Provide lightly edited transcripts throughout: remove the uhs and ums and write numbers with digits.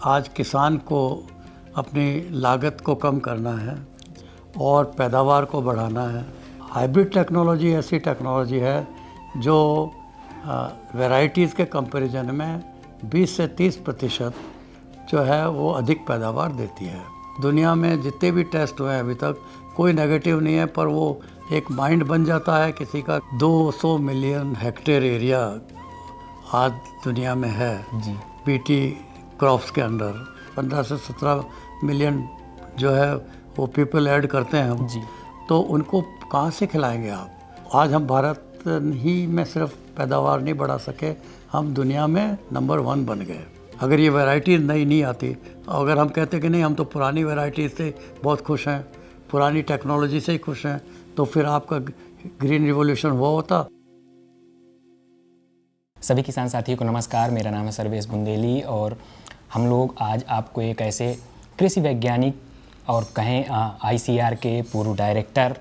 आज किसान को अपनी लागत को कम करना है और पैदावार को बढ़ाना है। हाइब्रिड टेक्नोलॉजी ऐसी टेक्नोलॉजी है जो वैराइटीज़ के कंपैरिजन में 20 से 30% जो है वो अधिक पैदावार देती है। दुनिया में जितने भी टेस्ट हुए हैं अभी तक कोई नेगेटिव नहीं है, पर वो एक माइंड बन जाता है किसी का। 200 मिलियन हेक्टेयर एरिया आज दुनिया में है जी बीटी क्रॉप्स के अंडर। 15 से 17 मिलियन जो है वो पीपल ऐड करते हैं हम जी, तो उनको कहाँ से खिलाएंगे आप। आज हम भारत ही में सिर्फ पैदावार नहीं बढ़ा सके, हम दुनिया में नंबर 1 बन गए। अगर ये वैरायटी नई नहीं आती, अगर हम कहते कि नहीं हम तो पुरानी वैरायटी से बहुत खुश हैं, पुरानी टेक्नोलॉजी से ही खुश हैं, तो फिर आपका ग्रीन रिवॉल्यूशन हुआ होता। सभी किसान साथियों को नमस्कार। मेरा नाम है सर्वेश बुंदेली और हम लोग आज आपको एक ऐसे कृषि वैज्ञानिक और कहें आईसीआर के पूर्व डायरेक्टर,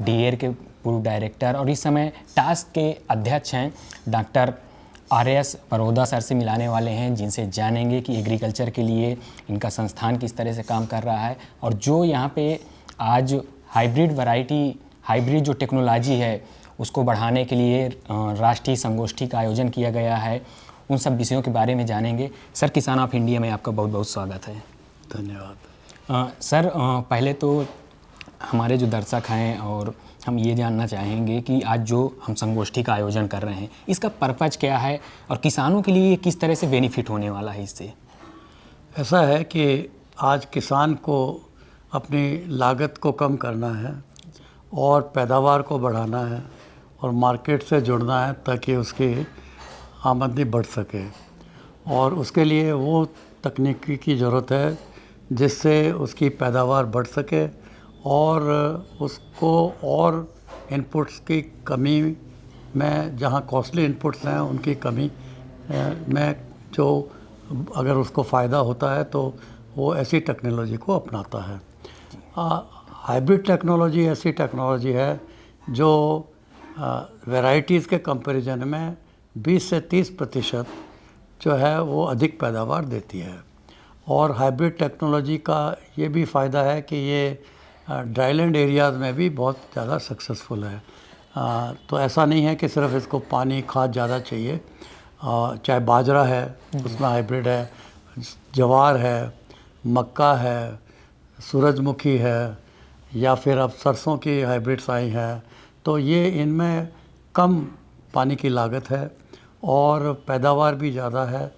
डीएर के पूर्व डायरेक्टर और इस समय टास्क के अध्यक्ष हैं डॉक्टर आर.एस. बरोदा सर से मिलाने वाले हैं, जिनसे जानेंगे कि एग्रीकल्चर के लिए इनका संस्थान किस तरह से काम कर रहा है और जो यहाँ पे आज हाइब्रिड वैरायटी, हाइब्रिड जो टेक्नोलॉजी है उसको बढ़ाने के लिए राष्ट्रीय संगोष्ठी का आयोजन किया गया है, उन सब विषयों के बारे में जानेंगे। सर, किसान ऑफ इंडिया में आपका बहुत बहुत स्वागत है। धन्यवाद। सर, पहले तो हमारे जो दर्शक हैं और हम ये जानना चाहेंगे कि आज जो हम संगोष्ठी का आयोजन कर रहे हैं इसका पर्पज क्या है और किसानों के लिए किस तरह से बेनिफिट होने वाला है इससे। ऐसा है कि आज किसान को अपनी लागत को कम करना है और पैदावार को बढ़ाना है और मार्केट से जुड़ना है ताकि उसकी आमदनी बढ़ सके, और उसके लिए वो तकनीकी की ज़रूरत है जिससे उसकी पैदावार बढ़ सके और उसको और इनपुट्स की कमी में, जहाँ कॉस्टली इनपुट्स हैं उनकी कमी में जो अगर उसको फ़ायदा होता है तो वो ऐसी टेक्नोलॉजी को अपनाता है। हाइब्रिड टेक्नोलॉजी ऐसी टेक्नोलॉजी है जो वैराइटीज़ के कंपैरिजन में 20 से 30% जो है वो अधिक पैदावार देती है। और हाइब्रिड टेक्नोलॉजी का ये भी फ़ायदा है कि ये ड्राईलैंड एरियाज़ में भी बहुत ज़्यादा सक्सेसफुल है। तो ऐसा नहीं है कि सिर्फ इसको पानी खाद ज़्यादा चाहिए। चाहे बाजरा है उसमें हाइब्रिड है, ज्वार है, मक्का है, सूरजमुखी है, या फिर अब सरसों की हाइब्रिड्स आई हैं, तो ये इनमें कम पानी की लागत है और पैदावार भी ज़्यादा है।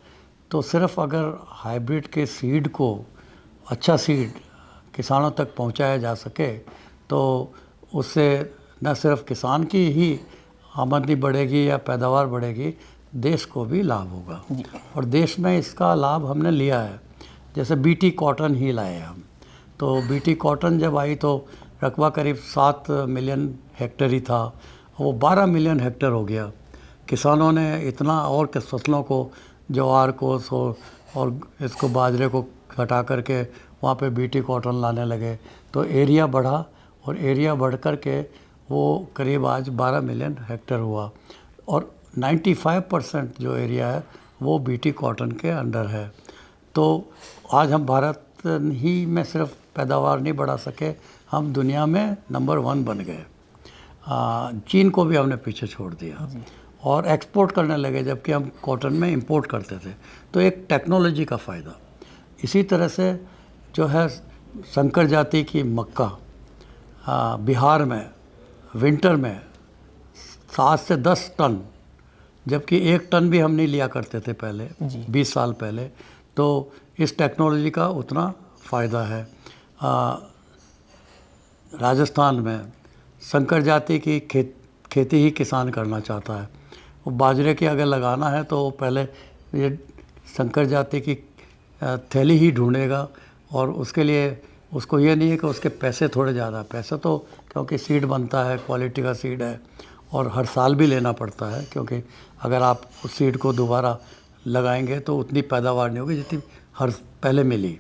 तो सिर्फ अगर हाइब्रिड के सीड को, अच्छा सीड किसानों तक पहुंचाया जा सके तो उससे न सिर्फ किसान की ही आमदनी बढ़ेगी या पैदावार बढ़ेगी, देश को भी लाभ होगा। और देश में इसका लाभ हमने लिया है। जैसे बीटी कॉटन ही लाए हम, तो बीटी कॉटन जब आई तो रकबा करीब 7 मिलियन हेक्टेयर ही था, वो 12 मिलियन हेक्टेयर हो गया। किसानों ने इतना और किस फसलों को, ज्वार को और इसको बाजरे को हटा करके वहाँ पे बीटी कॉटन लाने लगे, तो एरिया बढ़ा और एरिया बढ़ कर के वो करीब आज 12 मिलियन हेक्टेयर हुआ और 95% जो एरिया है वो बीटी कॉटन के अंडर है। तो आज हम भारत ही में सिर्फ पैदावार नहीं बढ़ा सके, हम दुनिया में नंबर 1 बन गए। चीन को भी हमने पीछे छोड़ दिया और एक्सपोर्ट करने लगे, जबकि हम कॉटन में इंपोर्ट करते थे। तो एक टेक्नोलॉजी का फ़ायदा। इसी तरह से जो है संकर जाति की मक्का बिहार में विंटर में 7 से 10 टन, जबकि 1 टन भी हम नहीं लिया करते थे पहले 20 साल पहले। तो इस टेक्नोलॉजी का उतना फ़ायदा है। राजस्थान में संकर जाति की खेती ही किसान करना चाहता है। वो बाजरे की अगर लगाना है तो पहले ये संकर जाति की थैली ही ढूंढेगा, और उसके लिए उसको ये नहीं है कि उसके पैसे थोड़े ज़्यादा, पैसे तो क्योंकि सीड बनता है, क्वालिटी का सीड है और हर साल भी लेना पड़ता है, क्योंकि अगर आप उस सीड को दोबारा लगाएंगे तो उतनी पैदावार नहीं होगी जितनी हर पहले मिली।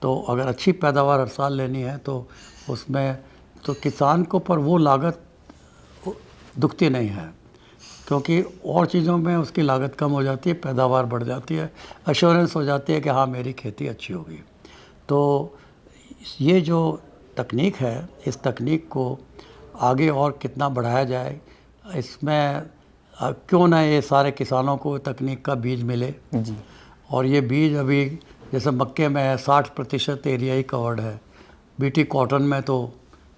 तो अगर अच्छी पैदावार हर साल लेनी है तो उसमें तो किसान को पर वो लागत दुखती नहीं है। क्योंकि और चीज़ों में उसकी लागत कम हो जाती है, पैदावार बढ़ जाती है, एश्योरेंस हो जाती है कि हाँ मेरी खेती अच्छी होगी। तो ये जो तकनीक है, इस तकनीक को आगे और कितना बढ़ाया जाए, इसमें क्यों ना ये सारे किसानों को तकनीक का बीज मिले। जी। और ये बीज अभी जैसे मक्के में है 60% एरिया ही कवर्ड है, बीटी कॉटन में तो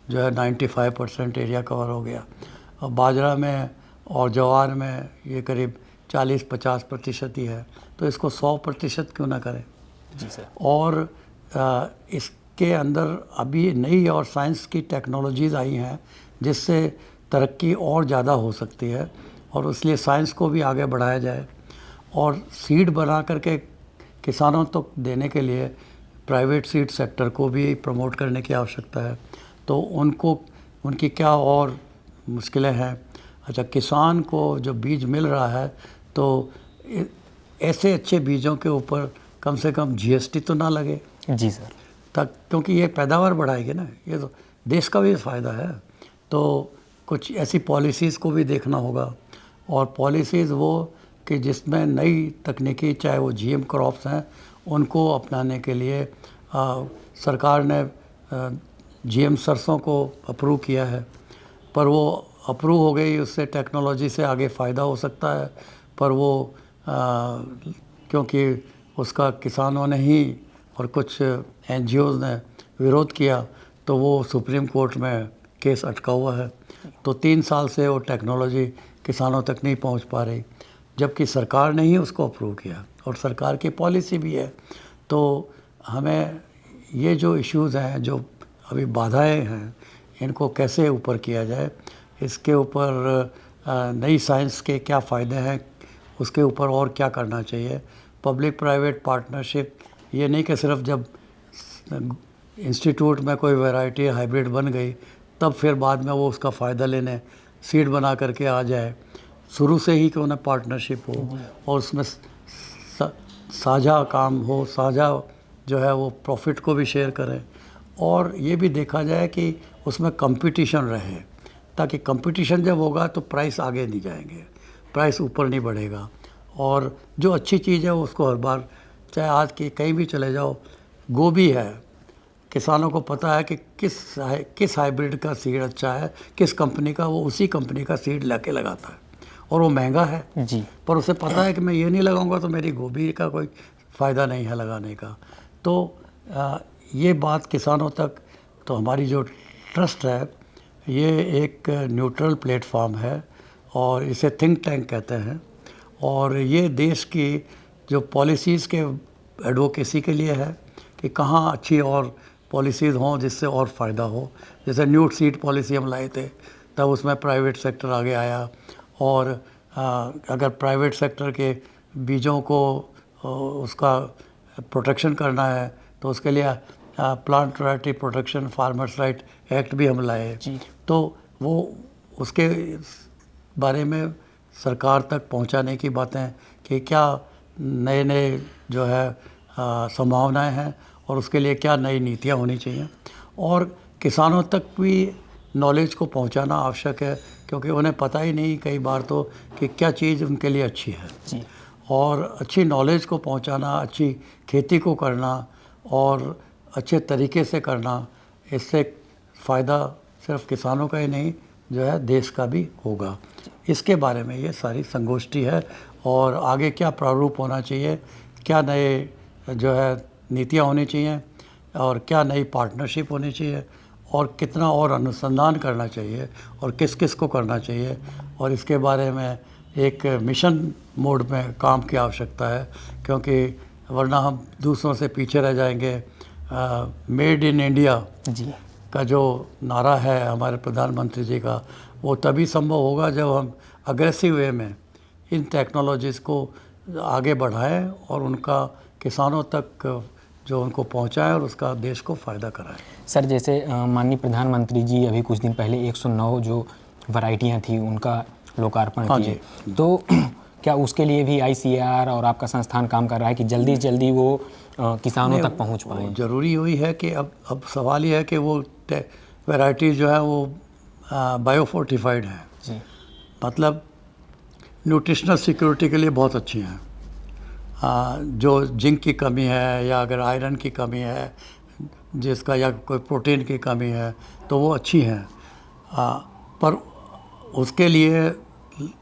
जो है 95% एरिया कवर हो गया, और बाजरा में और ज्वार में ये करीब 40-50% ही है, तो इसको 100% क्यों ना करें। जी सर। और इसके अंदर अभी नई और साइंस की टेक्नोलॉजीज़ आई हैं जिससे तरक्की और ज़्यादा हो सकती है, और इसलिए साइंस को भी आगे बढ़ाया जाए। और सीड बना करके किसानों तक देने के लिए प्राइवेट सीड सेक्टर को भी प्रमोट करने की आवश्यकता है। तो उनकी क्या और मुश्किलें हैं। अच्छा, किसान को जो बीज मिल रहा है तो ऐसे अच्छे बीजों के ऊपर कम से कम जीएसटी तो ना लगे। जी सर। तक क्योंकि ये पैदावार बढ़ाएगी ना, ये तो देश का भी फ़ायदा है। तो कुछ ऐसी पॉलिसीज़ को भी देखना होगा, और पॉलिसीज़ वो कि जिसमें नई तकनीकी, चाहे वो जीएम क्रॉप्स हैं, उनको अपनाने के लिए सरकार ने जीएम सरसों को अप्रूव किया है, पर वो अप्रूव हो गई, उससे टेक्नोलॉजी से आगे फ़ायदा हो सकता है, पर वो क्योंकि उसका किसानों ने ही और कुछ एनजीओज़ ने विरोध किया, तो वो सुप्रीम कोर्ट में केस अटका हुआ है। तो 3 साल से वो टेक्नोलॉजी किसानों तक नहीं पहुंच पा रही, जबकि सरकार ने ही उसको अप्रूव किया और सरकार की पॉलिसी भी है। तो हमें ये जो इश्यूज़ हैं, जो अभी बाधाएं हैं, इनको कैसे ऊपर किया जाए, इसके ऊपर नई साइंस के क्या फ़ायदे हैं, उसके ऊपर और क्या करना चाहिए। पब्लिक प्राइवेट पार्टनरशिप, ये नहीं कि सिर्फ जब इंस्टीट्यूट में कोई वैरायटी हाइब्रिड बन गई तब फिर बाद में वो उसका फ़ायदा लेने सीड बना करके आ जाए। शुरू से ही क्यों ना पार्टनरशिप हो और उसमें साझा काम हो, साझा जो है वो प्रॉफिट को भी शेयर करें, और ये भी देखा जाए कि उसमें कंपटीशन रहे, ताकि कंपटीशन जब होगा तो प्राइस आगे नहीं जाएंगे, प्राइस ऊपर नहीं बढ़ेगा। और जो अच्छी चीज़ है उसको हर बार, चाहे आज की कहीं भी चले जाओ, गोभी है, किसानों को पता है कि किस हाइब्रिड का सीड अच्छा है, किस कंपनी का, वो उसी कंपनी का सीड लेके लगाता है, और वो महंगा है जी, पर उसे पता है कि मैं ये नहीं लगाऊंगा तो मेरी गोभी का कोई फ़ायदा नहीं है लगाने का। तो ये बात किसानों तक, तो हमारी जो ट्रस्ट है ये एक न्यूट्रल प्लेटफॉर्म है, और इसे थिंक टैंक कहते हैं, और ये देश की जो पॉलिसीज़ के एडवोकेसी के लिए है कि कहाँ अच्छी और पॉलिसीज़ हों जिससे और फ़ायदा हो। जैसे न्यूट सीड पॉलिसी हम लाए थे, तब उसमें प्राइवेट सेक्टर आगे आया, और अगर प्राइवेट सेक्टर के बीजों को उसका प्रोटेक्शन करना है तो उसके लिए plant variety protection farmers right act भी हम लाए। तो वो उसके बारे में सरकार तक पहुंचाने की बातें कि क्या नए नए जो है संभावनाएं हैं, और उसके लिए क्या नई नीतियां होनी चाहिए, और किसानों तक भी नॉलेज को पहुंचाना आवश्यक है, क्योंकि उन्हें पता ही नहीं कई बार तो कि क्या चीज़ उनके लिए अच्छी है जी। और अच्छी नॉलेज को पहुंचाना, अच्छी खेती को करना और अच्छे तरीके से करना, इससे फ़ायदा सिर्फ किसानों का ही नहीं जो है देश का भी होगा। इसके बारे में ये सारी संगोष्ठी है, और आगे क्या प्रारूप होना चाहिए, क्या नए जो है नीतियाँ होनी चाहिए, और क्या नई पार्टनरशिप होनी चाहिए, और कितना और अनुसंधान करना चाहिए, और किस किस को करना चाहिए, और इसके बारे में एक मिशन मोड में काम की आवश्यकता है, क्योंकि वरना हम दूसरों से पीछे रह जाएंगे। मेड इन इंडिया जी का जो नारा है हमारे प्रधानमंत्री जी का, वो तभी संभव होगा जब हम अग्रेसिव वे में इन टेक्नोलॉजीज़ को आगे बढ़ाएं और उनका किसानों तक जो उनको पहुंचाएं और उसका देश को फ़ायदा कराएं। सर, जैसे माननीय प्रधानमंत्री जी अभी कुछ दिन पहले 109 जो वैरायटियाँ थी उनका लोकार्पण किए, तो क्या उसके लिए भी आईसीएआर और आपका संस्थान काम कर रहा है कि जल्दी से जल्दी वो किसानों तक पहुंच पाए? ज़रूरी हुई है कि अब सवाल ये है कि वो वैरायटी जो है वो बायोफोर्टिफाइड है। जी। मतलब न्यूट्रिशनल सिक्योरिटी के लिए बहुत अच्छी हैं। जो जिंक की कमी है या अगर आयरन की कमी है जिसका, या कोई प्रोटीन की कमी है, तो वो अच्छी हैं। पर उसके लिए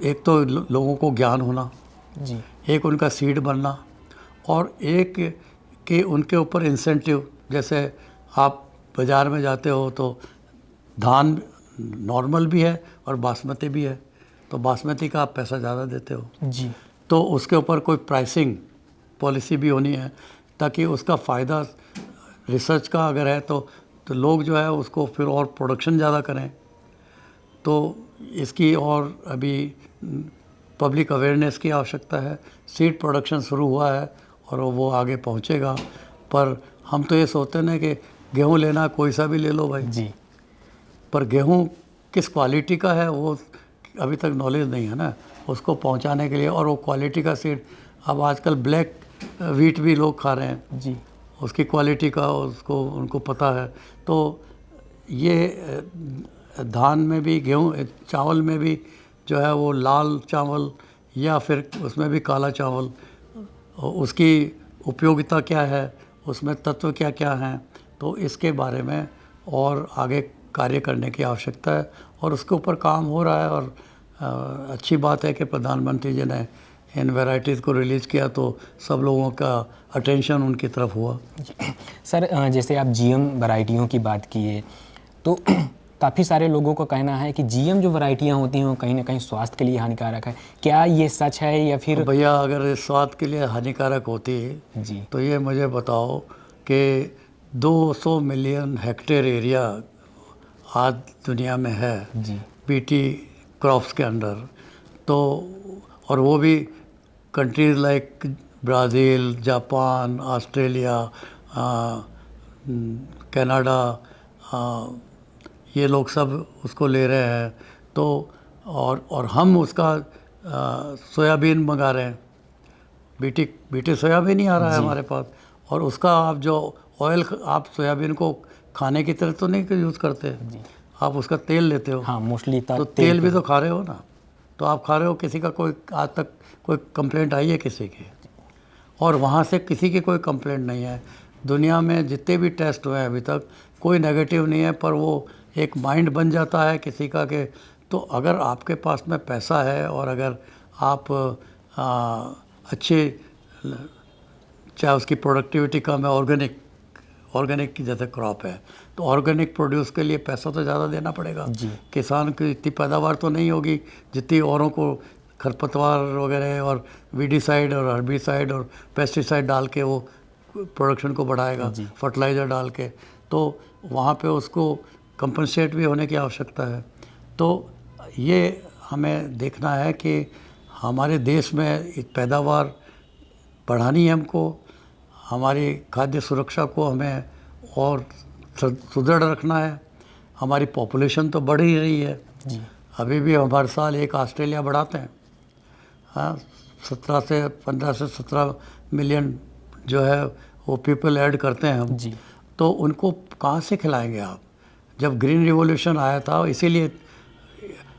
एक तो लोगों को ज्ञान होना, जी एक उनका सीड बनना, और एक कि उनके ऊपर इंसेंटिव। जैसे आप बाज़ार में जाते हो तो धान नॉर्मल भी है और बासमती भी है, तो बासमती का आप पैसा ज़्यादा देते हो, जी तो उसके ऊपर कोई प्राइसिंग पॉलिसी भी होनी है ताकि उसका फ़ायदा रिसर्च का अगर है तो लोग जो है उसको फिर और प्रोडक्शन ज़्यादा करें। तो इसकी और अभी पब्लिक अवेयरनेस की आवश्यकता है। सीड प्रोडक्शन शुरू हुआ है और वो आगे पहुंचेगा। पर हम तो ये सोचते हैं ना कि गेहूं लेना कोई सा भी ले लो भाई, जी पर गेहूं किस क्वालिटी का है वो अभी तक नॉलेज नहीं है ना उसको पहुंचाने के लिए। और वो क्वालिटी का सीड, अब आजकल ब्लैक वीट भी लोग खा रहे हैं, जी उसकी क्वालिटी का उसको उनको पता है। तो ये धान में भी, गेहूं चावल में भी जो है वो लाल चावल या फिर उसमें भी काला चावल, उसकी उपयोगिता क्या है, उसमें तत्व क्या क्या हैं, तो इसके बारे में और आगे कार्य करने की आवश्यकता है और उसके ऊपर काम हो रहा है। और अच्छी बात है कि प्रधानमंत्री जी ने इन वैरायटीज़ को रिलीज़ किया तो सब लोगों का अटेंशन उनकी तरफ हुआ। सर, जैसे आप जीएम वैरायटियों की बात किए तो काफ़ी सारे लोगों का कहना है कि जीएम जो वैरायटियां होती हैं वो कहीं ना कहीं स्वास्थ्य के लिए हानिकारक है। क्या ये सच है या फिर? भैया अगर इस स्वास्थ्य के लिए हानिकारक होती जी तो ये मुझे बताओ कि 200 मिलियन हेक्टेयर एरिया आज दुनिया में है जी बीटी क्रॉप्स के अंडर, तो और वो भी countries like Brazil, Japan, Australia, Canada, ये लोग सब उसको ले रहे हैं। तो और हम उसका सोयाबीन मंगा रहे हैं, बीटी सोयाबीन ही आ रहा है हमारे पास। और उसका आप जो ऑयल, आप सोयाबीन को खाने की तरह तो नहीं यूज़ करते, आप उसका तेल लेते हो। हाँ, मोस्टली तो तेल भी तो खा रहे हो ना, तो आप खा रहे हो। किसी का कोई आज तक कोई कंप्लेंट आई है किसी की? और वहाँ से किसी की कोई कंप्लेंट नहीं है। दुनिया में जितने भी टेस्ट हुए हैं अभी तक कोई नेगेटिव नहीं है। पर वो एक माइंड बन जाता है किसी का कि तो अगर आपके पास में पैसा है और अगर आप अच्छे, चाहे उसकी प्रोडक्टिविटी कम है, ऑर्गेनिक की जैसे क्रॉप है, तो ऑर्गेनिक प्रोड्यूस के लिए पैसा तो ज़्यादा देना पड़ेगा। किसान की इतनी पैदावार तो नहीं होगी जितनी औरों को खरपतवार वगैरह और वीडीसाइड और हर्बिसाइड और पेस्टिसाइड डाल के वो प्रोडक्शन को बढ़ाएगा, फर्टिलाइज़र डाल के। तो वहाँ पे उसको कंपनसेट भी होने की आवश्यकता है। तो ये हमें देखना है कि हमारे देश में पैदावार बढ़ानी है हमको, हमारी खाद्य सुरक्षा को हमें और सुदृढ़ रखना है। हमारी पॉपुलेशन तो बढ़ ही रही है जी अभी भी, हम हर साल एक ऑस्ट्रेलिया बढ़ाते हैं। हाँ, 15 से 17 मिलियन जो है वो पीपल ऐड करते हैं हम। जी तो उनको कहाँ से खिलाएंगे आप? जब ग्रीन रिवॉल्यूशन आया था, इसीलिए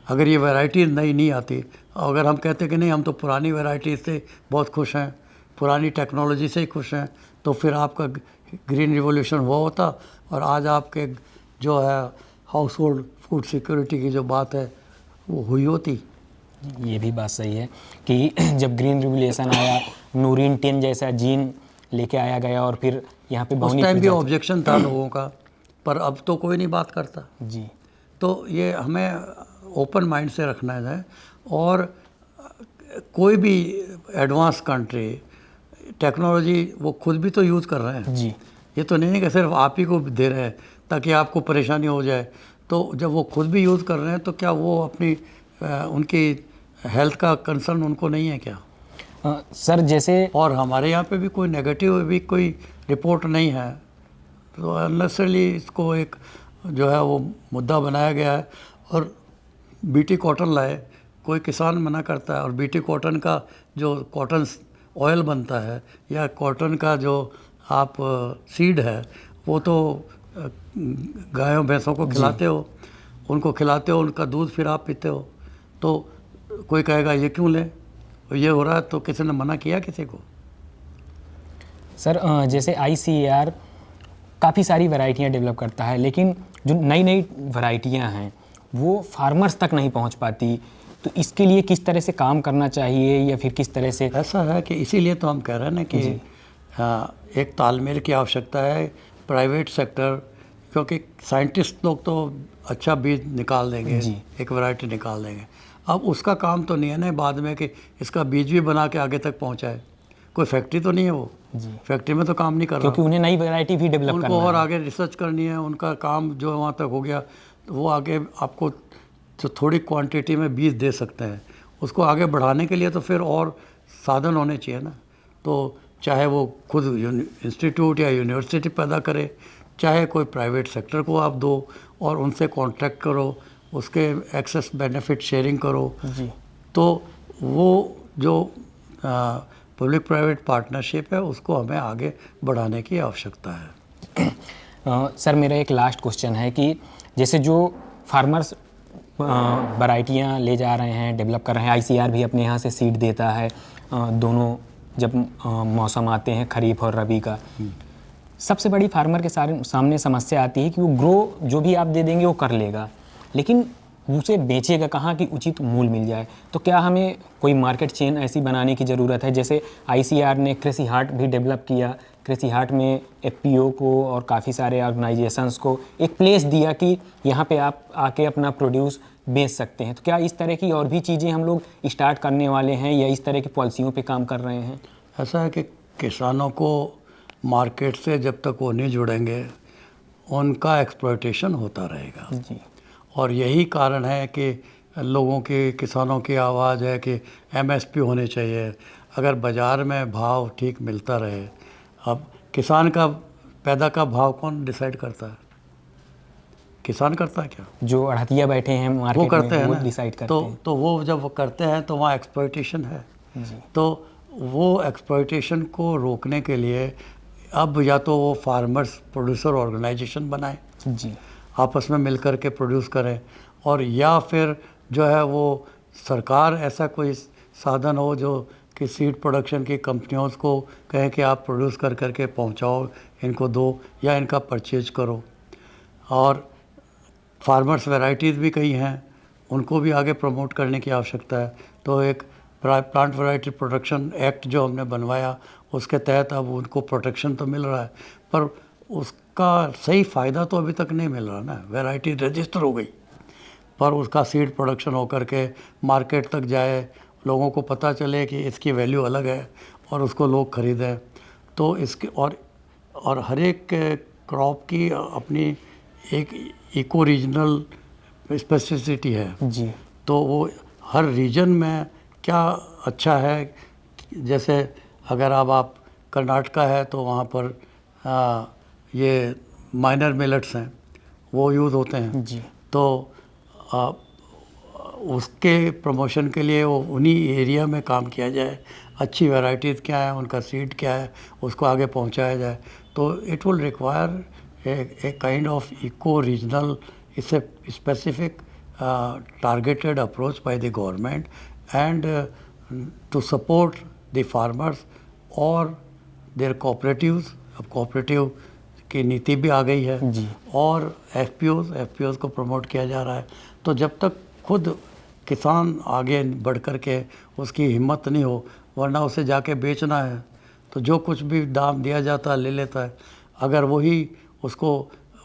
अगर ये वैरायटी नई नहीं आती, अगर हम कहते कि नहीं हम तो पुरानी वैरायटी से बहुत खुश हैं, पुरानी टेक्नोलॉजी से ही खुश हैं, तो फिर आपका ग्रीन रिवॉल्यूशन हुआ होता और आज आपके जो है हाउस होल्ड फूड सिक्योरिटी की जो बात है वो हुई होती। ये भी बात सही है कि जब ग्रीन रिवोल्यूशन आया, नूरिन 10 जैसा जीन लेके आया गया और फिर यहाँ पे उस टाइम भी ऑब्जेक्शन था लोगों का, पर अब तो कोई नहीं बात करता। जी तो ये हमें ओपन माइंड से रखना है। और कोई भी एडवांस कंट्री टेक्नोलॉजी वो खुद भी तो यूज़ कर रहे हैं। जी ये तो नहीं है कि सिर्फ आप ही को दे रहे हैं ताकि आपको परेशानी हो जाए। तो जब वो खुद भी यूज़ कर रहे हैं तो क्या वो अपनी उनकी हेल्थ का कंसर्न उनको नहीं है क्या? सर जैसे और हमारे यहाँ पे भी कोई नेगेटिव भी कोई रिपोर्ट नहीं है, तो अननेसेसरली इसको एक जो है वो मुद्दा बनाया गया है। और बीटी कॉटन लाए, कोई किसान मना करता है, और बीटी कॉटन का जो कॉटन ऑयल बनता है या कॉटन का जो आप सीड है वो तो गायों भैंसों को खिलाते हो, उनको खिलाते हो, उनका दूध फिर आप पीते हो। तो कोई कहेगा ये क्यों लें, और ये हो रहा है तो किसी ने मना किया किसी को? सर जैसे ICAR काफ़ी सारी वैरायटियाँ डेवलप करता है, लेकिन जो नई नई वैरायटियाँ हैं वो फार्मर्स तक नहीं पहुंच पाती, तो इसके लिए किस तरह से काम करना चाहिए या फिर किस तरह से? ऐसा है कि इसीलिए तो हम कह रहे हैं ना कि एक तालमेल की आवश्यकता है, प्राइवेट सेक्टर, क्योंकि साइंटिस्ट लोग तो अच्छा बीज निकाल देंगे, जी। एक वैरायटी निकाल देंगे। अब उसका काम तो नहीं है ना बाद में कि इसका बीज भी बना के आगे तक पहुंचाए। कोई फैक्ट्री तो नहीं है वो, जी। फैक्ट्री में तो काम नहीं कर रहा, क्योंकि उन्हें नई वैरायटी भी डेवलप उनको करना और है। आगे रिसर्च करनी है। उनका काम जो वहाँ तक हो गया तो वो आगे आपको जो थोड़ी क्वांटिटी में बीज दे सकते हैं, उसको आगे बढ़ाने के लिए तो फिर और साधन होने चाहिए ना। तो चाहे वो खुद इंस्टीट्यूट या यूनिवर्सिटी पैदा करे, चाहे कोई प्राइवेट सेक्टर को आप दो और उनसे कॉन्ट्रैक्ट करो, उसके एक्सेस बेनिफिट शेयरिंग करो, जी। तो वो जो पब्लिक प्राइवेट पार्टनरशिप है उसको हमें आगे बढ़ाने की आवश्यकता है। सर मेरा एक लास्ट क्वेश्चन है कि जैसे जो फार्मर्स वैरायटियाँ ले जा रहे हैं, डेवलप कर रहे हैं, ICAR भी अपने यहाँ से सीड देता है, दोनों जब मौसम आते हैं खरीफ और रबी का, सबसे बड़ी फार्मर के सामने समस्या आती है कि वो ग्रो जो भी आप दे देंगे वो कर लेगा, लेकिन उसे बेचेगा कहाँ कि उचित मूल्य मिल जाए। तो क्या हमें कोई मार्केट चेन ऐसी बनाने की ज़रूरत है? जैसे ICAR ने कृषि हाट भी डेवलप किया, कृषि हाट में FPO को और काफ़ी सारे ऑर्गेनाइजेशंस को एक प्लेस दिया कि यहाँ पे आप आके अपना प्रोड्यूस बेच सकते हैं। तो क्या इस तरह की और भी चीज़ें हम लोग स्टार्ट करने वाले हैं या इस तरह की पॉलिसियों पे काम कर रहे हैं? ऐसा है कि किसानों को मार्केट से जब तक वो नहीं जुड़ेंगे उनका एक्सप्लॉयटेशन होता रहेगा। जी। और यही कारण है कि लोगों की, किसानों की आवाज़ है कि MSP होने चाहिए। अगर बाज़ार में भाव ठीक मिलता रहे, अब किसान का पैदा का भाव कौन डिसाइड करता है? किसान करता है क्या? जो अड़हतिया बैठे हैं वो मार्केट करते में हैं वो ना। डिसाइड करते हैं। तो वो जब वो करते हैं तो वहाँ एक्सप्लॉयटेशन है। जी। तो वो एक्सप्लॉयटेशन को रोकने के लिए अब या तो वो फार्मर्स प्रोड्यूसर ऑर्गेनाइजेशन बनाएं, जी। आपस में मिलकर के प्रोड्यूस करें, और या फिर जो है वो सरकार ऐसा कोई साधन हो जो कि सीड प्रोडक्शन की कंपनियों को कहें कि आप प्रोड्यूस कर करके पहुंचाओ, इनको दो या इनका परचेज करो। और फार्मर्स वैराइटीज़ भी कई हैं, उनको भी आगे प्रमोट करने की आवश्यकता है। तो एक प्लांट वैरायटी प्रोटेक्शन एक्ट जो हमने बनवाया उसके तहत अब उनको प्रोटेक्शन तो मिल रहा है, पर उसका सही फ़ायदा तो अभी तक नहीं मिल रहा ना। वैरायटी रजिस्टर हो गई पर उसका सीड प्रोडक्शन होकर के मार्केट तक जाए, लोगों को पता चले कि इसकी वैल्यू अलग है और उसको लोग ख़रीदें। तो इसके और हर एक क्रॉप की अपनी एक इको रीजनल स्पेसिफिसिटी है। जी। तो वो हर रीजन में क्या अच्छा है, जैसे अगर अब आप कर्नाटका है तो वहाँ पर ये माइनर मिलेट्स हैं, वो यूज़ होते हैं। जी। तो उसके प्रमोशन के लिए वो उन्हीं एरिया में काम किया जाए, अच्छी वैराइटीज़ क्या है, उनका सीड क्या है, उसको आगे पहुंचाया जाए। तो it will require a kind of eco-regional, it's a specific targeted approach by the government and to support the farmers और their cooperatives। अब कोऑपरेटिव की नीति भी आ गई है जी। और FPOs को प्रमोट किया जा रहा है। तो जब तक खुद किसान आगे बढ़ कर के उसकी हिम्मत नहीं हो, वरना उसे जाके बेचना है तो जो कुछ भी दाम दिया जाता है ले लेता है। अगर वही उसको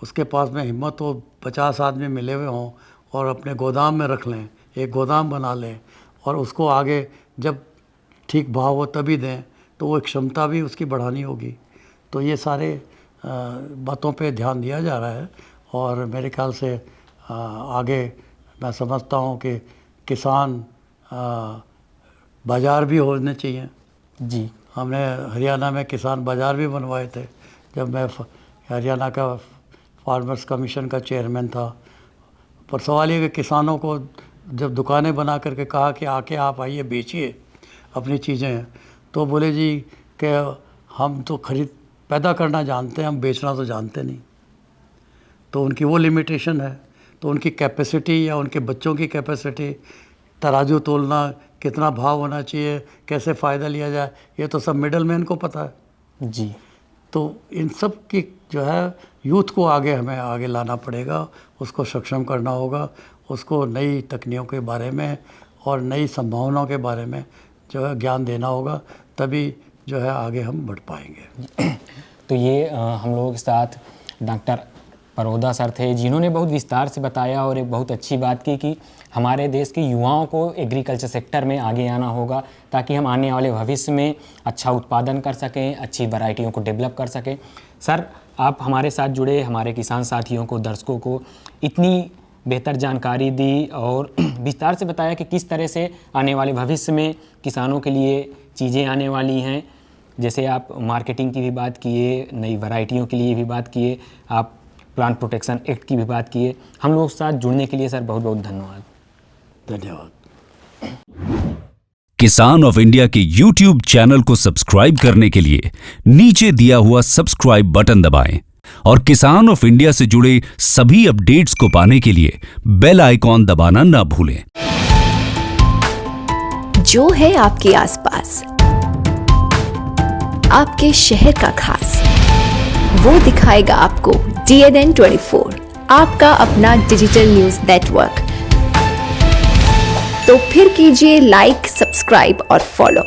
उसके पास में हिम्मत हो, 50 आदमी मिले हुए हों और अपने गोदाम में रख लें, एक गोदाम बना लें और उसको आगे जब ठीक भाव हो तभी दें, तो वो क्षमता भी उसकी बढ़ानी होगी। तो ये सारे बातों पे ध्यान दिया जा रहा है और मेरे ख्याल से आगे मैं समझता हूँ कि किसान बाज़ार भी होने चाहिए। जी। हमने हरियाणा में किसान बाज़ार भी बनवाए थे जब मैं हरियाणा का फार्मर्स कमीशन का चेयरमैन था। पर सवाल ये कि किसानों को जब दुकानें बना करके कहा कि आके आप आइए बेचिए अपनी चीज़ें, तो बोले जी कि हम तो पैदा करना जानते हैं, हम बेचना तो जानते नहीं। तो उनकी वो लिमिटेशन है। तो उनकी कैपेसिटी या उनके बच्चों की कैपेसिटी तराजू तोलना, कितना भाव होना चाहिए, कैसे फ़ायदा लिया जाए, ये तो सब मिडल मैन को पता है। जी। तो इन सब की जो है यूथ को हमें आगे लाना पड़ेगा, उसको सक्षम करना होगा, उसको नई तकनीकों के बारे में और नई संभावनाओं के बारे में जो है ज्ञान देना होगा, तभी जो है आगे हम बढ़ पाएंगे। तो ये हम लोगों के साथ डॉक्टर परोदा सर थे, जिन्होंने बहुत विस्तार से बताया और एक बहुत अच्छी बात की कि हमारे देश के युवाओं को एग्रीकल्चर सेक्टर में आगे आना होगा, ताकि हम आने वाले भविष्य में अच्छा उत्पादन कर सकें, अच्छी वैरायटियों को डेवलप कर सकें। सर, आप हमारे साथ जुड़े, हमारे किसान साथियों को, दर्शकों को इतनी बेहतर जानकारी दी और विस्तार से बताया कि किस तरह से आने वाले भविष्य में किसानों के लिए चीज़ें आने वाली हैं। जैसे आप मार्केटिंग की भी बात किए, नई वैरायटियों के लिए भी बात किए, आप प्लांट प्रोटेक्शन एक्ट की भी बात किए। हम लोग साथ जुड़ने के लिए सर बहुत बहुत धन्यवाद। धन्यवाद। किसान ऑफ इंडिया के YouTube चैनल को सब्सक्राइब करने के लिए नीचे दिया हुआ सब्सक्राइब बटन दबाएं और किसान ऑफ इंडिया से जुड़े सभी अपडेट्स को पाने के लिए बेल आइकॉन दबाना ना भूलें। जो है आपके आसपास, आपके शहर का खास, वो दिखाएगा आपको DNN 24, आपका अपना डिजिटल न्यूज नेटवर्क। तो फिर कीजिए लाइक, सब्सक्राइब और फॉलो।